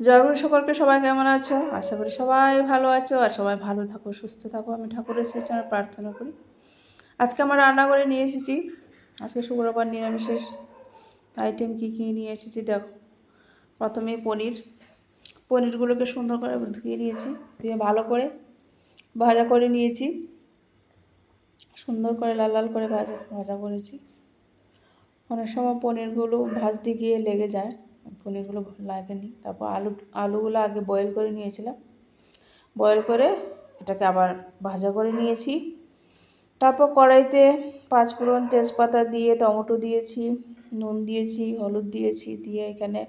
জয়গুরু সকলকে, সবাই কেমন আছো? আশা করি সবাই ভালো আছো আর সবাই ভালো থাকো, সুস্থ থাকো। আমি ঠাকুরের চরণে প্রার্থনা করি। আজকে আমার রান্নাঘরে নিয়ে এসেছি, আজকে শুক্রবার নিরামিষের আইটেম কী কী নিয়ে এসেছি দেখো। প্রথমে পনিরগুলোকে সুন্দর করে ধুয়ে নিয়েছি, ধুয়ে ভালো করে ভাজা করে নিয়েছি, সুন্দর করে লাল লাল করে ভাজা করেছি। অনেক সময় পনিরগুলো ভাজতে গিয়ে লেগে যায়, পনিরগুলো লাগেনি। তারপর আলুগুলো আগে বয়েল করে নিয়েছিলাম, বয়েল করে এটাকে আবার ভাজা করে নিয়েছি। তারপর কড়াইতে পাঁচফোড়ন, তেজপাতা দিয়ে টমেটো দিয়েছি, নুন দিয়েছি, হলুদ দিয়েছি, দিয়ে এখানে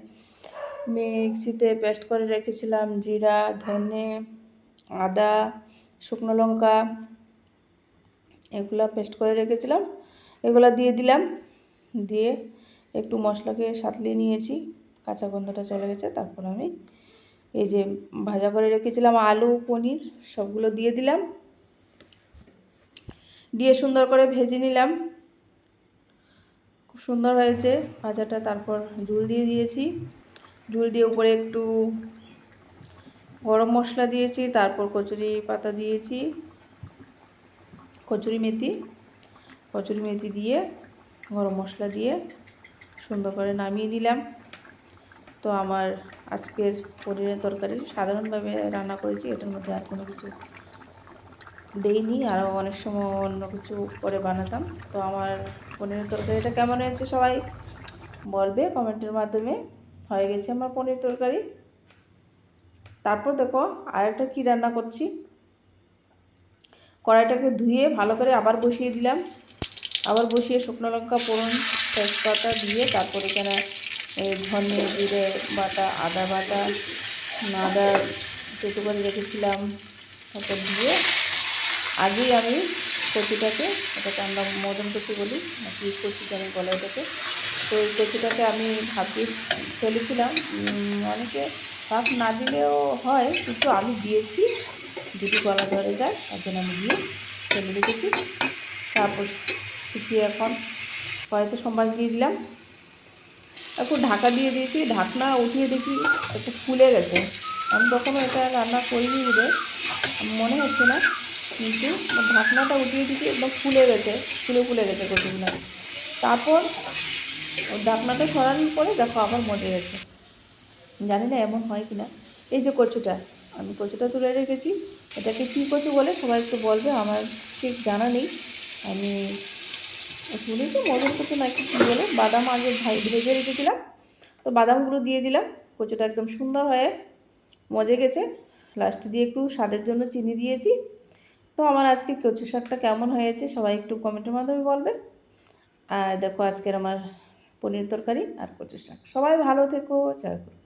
মিক্সিতে পেস্ট করে রেখেছিলাম জিরা, ধনে, আদা, শুকনো লঙ্কা, এগুলো পেস্ট করে রেখেছিলাম, এগুলো দিয়ে দিলাম। দিয়ে একটু মশলাকে সাঁতলিয়ে নিয়েছি, কাঁচা গন্ধটা চলে গেছে। তারপর আমি এই যে ভাজা করে রেখেছিলাম আলু, পনির সবগুলো দিয়ে দিলাম, দিয়ে সুন্দর করে ভেজে নিলাম। খুব সুন্দর হয়েছে ভাজাটা। তারপর ঝুল দিয়ে দিয়েছি, ঝুল দিয়ে উপরে একটু গরম মশলা দিয়েছি, তারপর কচুরি পাতা দিয়েছি, কচুরি মেথি দিয়ে গরম মশলা দিয়ে সুন্দর করে নামিয়ে নিলাম। তো আমার আজকের পনিরের তরকারি সাধারণভাবে রান্না করেছি, এটার মধ্যে আর কোনো কিছু দেইনি, আরও অনেক সময় অন্য কিছু করে বানাতাম। তো আমার পনিরের তরকারিটা কেমন হয়েছে সবাই বলবে কমেন্টের মাধ্যমে। হয়ে গেছে আমার পনির তরকারি। তারপর দেখো আরেকটা কী রান্না করছি। কড়াইটাকে ধুয়ে ভালো করে আবার বসিয়ে দিলাম, আবার বসিয়ে শুকনো লঙ্কা, ফোড়ন, তেজপাতা দিয়ে তারপর এখানে ধনে, জিরে বাটা, আদা বাটা, আদা চেটে করে রেখেছিলাম, তারপর দিয়ে আগেই আমি কচুটাকে, এটাকে আমরা মদন কচু বলি নাকি কচু জানি বলে এটাকে, তো এই কচুটাকে আমি ভাপিয়ে ফেলেছিলাম। অনেকে ভাপ না দিলেও হয়, কিন্তু আমি দিয়েছি, যদি গলা ধরে যায় তার জন্য আমি দিয়ে ফেলে রেখেছি। তারপর শুকিয়ে এখন কড়াইতে সম্বাস দিয়ে দিলাম, একটু ঢাকা দিয়ে দিয়েছি। ঢাকনা উঠিয়ে দেখি একটু ফুলে গেছে। আমি কখনো এটা রান্না করিনি বলে মনে হচ্ছে না, কিন্তু ঢাকনাটা উঠিয়ে দিয়েছি, একদম ফুলে গেছে কচুগুলো। তারপর ঢাকনাটা সরানোর পরে দেখো আবার মজে গেছে। জানি না এমন হয় কি না। এই যে কচুটা, আমি কচুটা তুলে রেখেছি, এটাকে কী কচু বলে সবাই একটু বলবে, আমার ঠিক জানা নেই। আমি শুনেছি মদন কচু নাকি কী বলে। বাদাম আগে ভেজে রেখেছিলাম, তো বাদামগুলো দিয়ে দিলাম। কচুটা একদম সুন্দর হয়ে মজে গেছে। লাস্টে দিয়ে একটু স্বাদের জন্য চিনি দিয়েছি। তো আমার আজকে কচু শাকটা কেমন হয়েছে সবাই একটু কমেন্টের মাধ্যমে বলবে। আর দেখো আজকের আমার পনির তরকারি আর কচু শাক। সবাই ভালো থেকো, জয় গুরু।